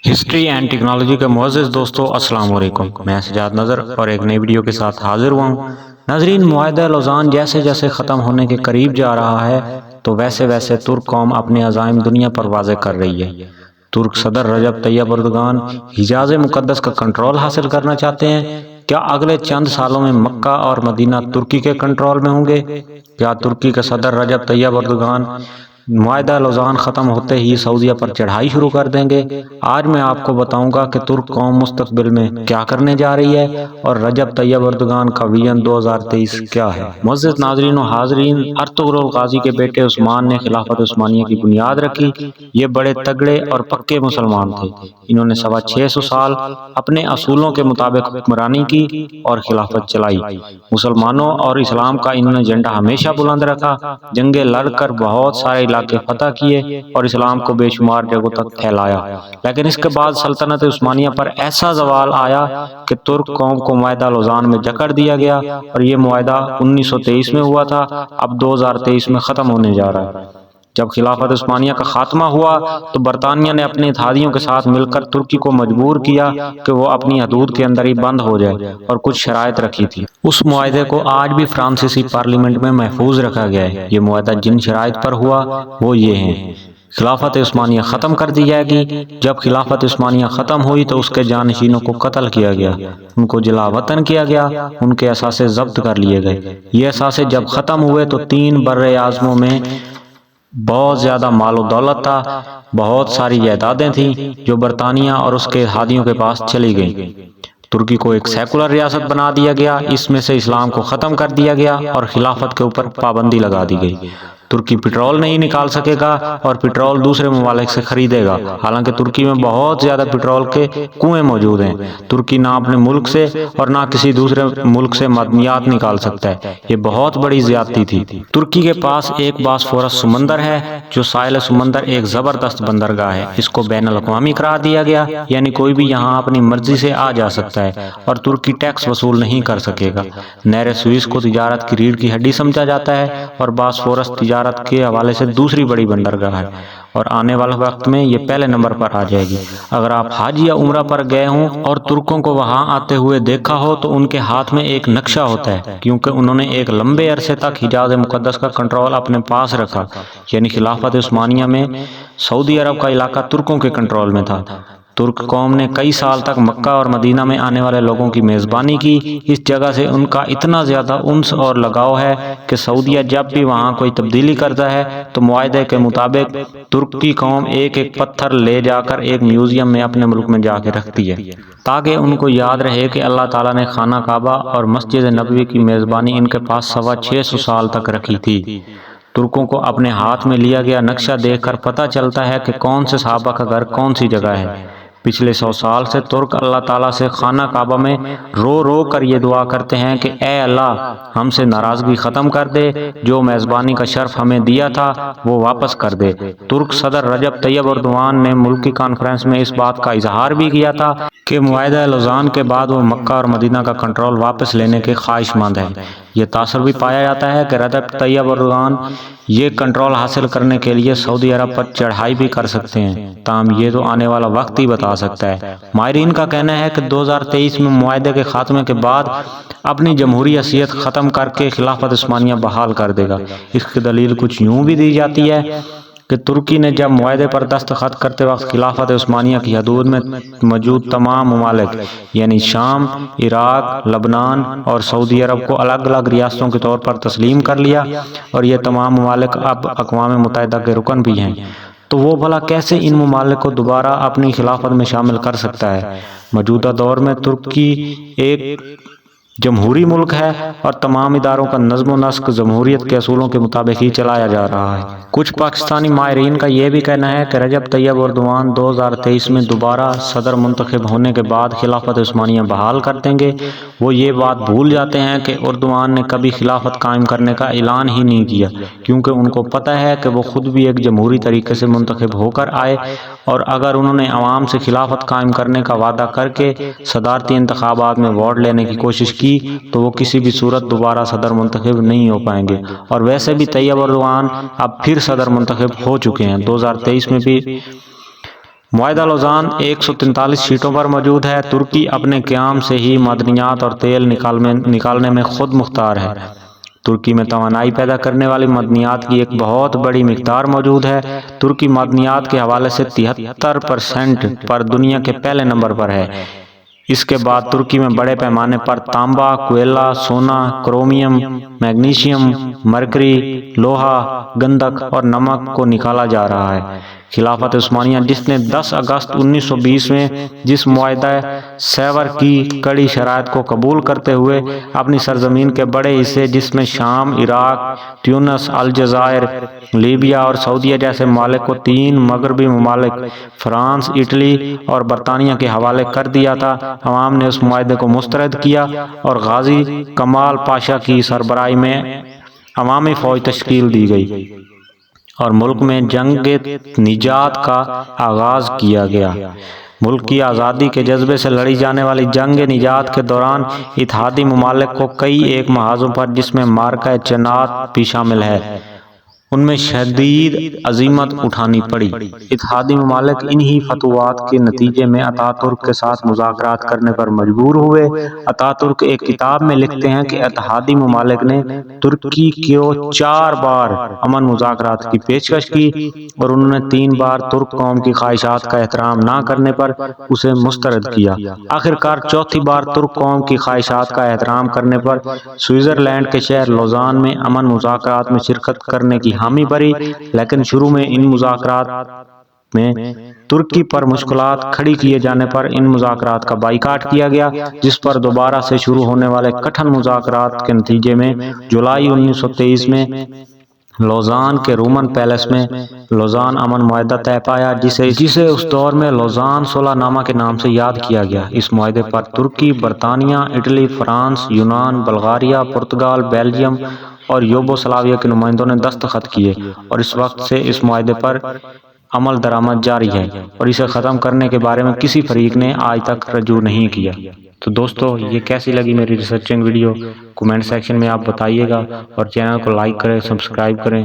History and technology کے معزز دوستو السلام علیکم، میں سجاد نظر اور ایک نئی ویڈیو کے ساتھ حاضر ہوا ہوں۔ ناظرین، معاہدہ لوزان جیسے جیسے ختم ہونے کے قریب جا رہا ہے تو ویسے ویسے ترک قوم اپنے عزائم دنیا پر واضح کر رہی ہے۔ ترک صدر رجب طیب اردگان حجاز مقدس کا کنٹرول حاصل کرنا چاہتے ہیں۔ کیا اگلے چند سالوں میں مکہ اور مدینہ ترکی کے کنٹرول میں ہوں گے؟ کیا ترکی کے صدر رجب طیب اردگان معاہدہ لوزان ختم ہوتے ہی سعودیہ پر چڑھائی شروع کر دیں گے؟ آج میں آپ کو بتاؤں گا کہ ترک قوم مستقبل میں کیا کرنے جا رہی ہے اور رجب طیب اردگان کا ویژن 2023 کیا ہے۔ معزز ناظرین و حاضرین، ارطغرل غازی کے بیٹے عثمان نے خلافت عثمانیہ کی بنیاد رکھی۔ یہ بڑے تگڑے اور پکے مسلمان تھے۔ انہوں نے 650 سال اپنے اصولوں کے مطابق حکمرانی کی اور خلافت چلائی۔ مسلمانوں اور اسلام کا انہوں نے جھنڈا ہمیشہ بلند رکھا، جنگیں لڑ کر بہت سارے علاقے فتح کیے اور اسلام کو بے شمار جگہوں تک پھیلایا۔ لیکن اس کے بعد سلطنت عثمانیہ پر ایسا زوال آیا کہ ترک قوم کو معاہدہ لوزان میں جکڑ دیا گیا اور یہ معاہدہ 1923 میں ہوا تھا، اب 2023 میں ختم ہونے جا رہا ہے۔ جب خلافت عثمانیہ کا خاتمہ ہوا تو برطانیہ نے اپنے اتحادیوں کے ساتھ مل کر ترکی کو مجبور کیا کہ وہ اپنی حدود کے اندر ہی بند ہو جائے اور کچھ شرائط رکھی تھی۔ اس معاہدے کو آج بھی فرانسیسی پارلیمنٹ میں محفوظ رکھا گیا ہے۔ یہ معاہدہ جن شرائط پر ہوا وہ یہ ہیں: خلافت عثمانیہ ختم کر دی جائے گی۔ جب خلافت عثمانیہ ختم ہوئی تو اس کے جانشینوں کو قتل کیا گیا، ان کو جلا وطن کیا گیا، ان کے اثاثے ضبط کر لیے گئے۔ یہ اثاثے جب ختم ہوئے تو 3 بر اعظموں میں بہت زیادہ مال و دولت تھا، بہت ساری جائیدادیں تھیں جو برطانیہ اور اس کے اتحادیوں کے پاس چلی گئیں۔ ترکی کو ایک سیکولر ریاست بنا دیا گیا، اس میں سے اسلام کو ختم کر دیا گیا اور خلافت کے اوپر پابندی لگا دی گئی۔ ترکی پٹرول نہیں نکال سکے گا اور پٹرول دوسرے ممالک سے خریدے گا، حالانکہ ترکی میں بہت زیادہ پٹرول کے کنویں موجود ہیں۔ ترکی نہ اپنے ملک سے اور نہ کسی دوسرے ملک سے معدنیات نکال سکتا ہے، یہ بہت بڑی زیادتی تھی۔ ترکی کے پاس ایک باسفورس سمندر ہے جو ساحل سمندر ایک زبردست بندرگاہ ہے، اس کو بین الاقوامی قرار دیا گیا، یعنی کوئی بھی یہاں اپنی مرضی سے آ جا سکتا ہے اور ترکی ٹیکس وصول نہیں کر سکے گا۔ نہر سوئس کو تجارت کی ریڑھ کی ہڈی سمجھا جاتا ہے اور باسفورس تجارت کے حوالے سے دوسری بڑی بندرگاہ ہے اور آنے والے وقت میں یہ پہلے نمبر پر آ جائے گی۔ اگر آپ حج یا عمرہ پر گئے ہوں اور ترکوں کو وہاں آتے ہوئے دیکھا ہو تو ان کے ہاتھ میں ایک نقشہ ہوتا ہے، کیونکہ انہوں نے ایک لمبے عرصے تک حجاز مقدس کا کنٹرول اپنے پاس رکھا، یعنی خلافت عثمانیہ میں سعودی عرب کا علاقہ ترکوں کے کنٹرول میں تھا۔ ترک قوم نے کئی سال تک مکہ اور مدینہ میں آنے والے لوگوں کی میزبانی کی۔ اس جگہ سے ان کا اتنا زیادہ انس اور لگاؤ ہے کہ سعودیہ جب بھی وہاں کوئی تبدیلی کرتا ہے تو معاہدے کے مطابق ترکی قوم ایک ایک پتھر لے جا کر ایک میوزیم میں اپنے ملک میں جا کے رکھتی ہے، تاکہ ان کو یاد رہے کہ اللہ تعالیٰ نے خانہ کعبہ اور مسجد نبوی کی میزبانی ان کے پاس 650 سال تک رکھی تھی۔ ترکوں کو اپنے ہاتھ میں لیا گیا نقشہ دیکھ کر پتہ چلتا ہے کہ کون سے صحابہ کا گھر کون سی جگہ ہے۔ پچھلے 100 سال سے ترک اللہ تعالیٰ سے خانہ کعبہ میں رو رو کر یہ دعا کرتے ہیں کہ اے اللہ، ہم سے ناراضگی ختم کر دے، جو میزبانی کا شرف ہمیں دیا تھا وہ واپس کر دے۔ ترک صدر رجب طیب اردوان نے ملکی کانفرنس میں اس بات کا اظہار بھی کیا تھا کہ معاہدہ لوزان کے بعد وہ مکہ اور مدینہ کا کنٹرول واپس لینے کے خواہش مند ہیں۔ یہ تاثر بھی پایا جاتا ہے کہ رجب طیب اردوان یہ کنٹرول حاصل کرنے کے لیے سعودی عرب پر چڑھائی بھی کر سکتے ہیں، تاہم یہ تو آنے والا وقت ہی بتا سکتا ہے۔ ماہرین کا کہنا ہے کہ 2023 میں معاہدے کے خاتمے کے بعد اپنی جمہوری حیثیت ختم کر کے خلافت عثمانیہ بحال کر دے گا۔ اس کی دلیل کچھ یوں بھی دی جاتی ہے کہ ترکی نے جب معاہدے پر دستخط کرتے وقت خلافت عثمانیہ کی حدود میں موجود تمام ممالک یعنی شام، عراق، لبنان اور سعودی عرب کو الگ الگ ریاستوں کے طور پر تسلیم کر لیا اور یہ تمام ممالک اب اقوام متحدہ کے رکن بھی ہیں۔ تو وہ بھلا کیسے ان ممالک کو دوبارہ اپنی خلافت میں شامل کر سکتا ہے؟ موجودہ دور میں ترکی ایک جمہوری ملک ہے اور تمام اداروں کا نظم و نسق جمہوریت کے اصولوں کے مطابق ہی چلایا جا رہا ہے۔ کچھ پاکستانی ماہرین کا یہ بھی کہنا ہے کہ رجب طیب اردوان 2023 میں دوبارہ صدر منتخب ہونے کے بعد خلافت عثمانیہ بحال کر دیں گے۔ وہ یہ بات بھول جاتے ہیں کہ اردوان نے کبھی خلافت قائم کرنے کا اعلان ہی نہیں کیا، کیونکہ ان کو پتہ ہے کہ وہ خود بھی ایک جمہوری طریقے سے منتخب ہو کر آئے اور اگر انہوں نے عوام سے خلافت قائم کرنے کا وعدہ کر کے صدارتی انتخابات میں ووٹ لینے کی کوشش کی تو وہ کسی بھی صورت دوبارہ صدر منتخب نہیں ہو پائیں گے۔ اور ویسے بھی طیب اردوان اب پھر صدر منتخب ہو چکے ہیں، 2023 میں بھی معاہدہ لوزان 143 سیٹوں پر موجود ہے۔ ترکی اپنے قیام سے ہی معدنیات اور تیل نکالنے میں خود مختار ہے۔ ترکی میں توانائی پیدا کرنے والی معدنیات کی ایک بہت بڑی مقدار موجود ہے۔ ترکی معدنیات کے حوالے سے 73% پر دنیا کے پہلے نمبر پر ہے۔ اس کے بعد ترکی میں بڑے پیمانے پر تانبا، کوئلہ، سونا، کرومیم، میگنیشیم، مرکری، لوہا، گندھک اور نمک کو نکالا جا رہا ہے۔ خلافت عثمانیہ، جس نے 10 اگست 1920 میں جس معاہدہ سیور کی کڑی شرائط کو قبول کرتے ہوئے اپنی سرزمین کے بڑے حصے جس میں شام، عراق، تیونس، الجزائر، لیبیا اور سعودیہ جیسے ممالک کو 3 مغربی ممالک فرانس، اٹلی اور برطانیہ کے حوالے کر دیا تھا، عوام نے اس معاہدے کو مسترد کیا اور غازی کمال پاشا کی سربراہی میں عوامی فوج تشکیل دی گئی اور ملک میں جنگ نجات کا آغاز کیا گیا۔ ملک کی آزادی کے جذبے سے لڑی جانے والی جنگ نجات کے دوران اتحادی ممالک کو کئی ایک محاذوں پر، جس میں معرکہ چنات بھی شامل ہے، ان میں شدید عزیمت اٹھانی پڑی۔ اتحادی ممالک انہی فتوحات کے نتیجے میں اتاترک کے ساتھ مذاکرات کرنے پر مجبور ہوئے۔ اتاترک ایک کتاب میں لکھتے ہیں کہ اتحادی ممالک نے ترکی کو 4 بار امن مذاکرات کی پیشکش کی اور انہوں نے 3 بار ترک قوم کی خواہشات کا احترام نہ کرنے پر اسے مسترد کیا۔ آخرکار چوتھی بار ترک قوم کی خواہشات کا احترام کرنے پر سوئٹزرلینڈ کے شہر لوزان میں امن مذاکرات میں شرکت کرنے کی حامی بھری، لیکن شروع میں ان مذاکرات میں ترکی پر مشکلات کھڑی کیے جانے پر ان مذاکرات کا بائیکاٹ کیا گیا، جس پر دوبارہ سے شروع ہونے والے کٹھن مذاکرات کے نتیجے میں جولائی 1923 میں لوزان کے رومن پیلس میں لوزان امن معاہدہ طے پایا، جسے اس دور میں لوزان صلح نامہ کے نام سے یاد کیا گیا۔ اس معاہدے پر ترکی، برطانیہ، اٹلی، فرانس، یونان، بلغاریہ، پرتگال، بیلجیم اور یوگوسلاویہ کے نمائندوں نے دستخط کیے اور اس وقت سے اس معاہدے پر عمل درآمد جاری ہے اور اسے ختم کرنے کے بارے میں کسی فریق نے آج تک رجوع نہیں کیا۔ تو دوستو، یہ کیسی لگی میری ریسرچنگ ویڈیو؟ کمنٹ سیکشن میں آپ بتائیے گا اور چینل کو لائک کریں، سبسکرائب کریں۔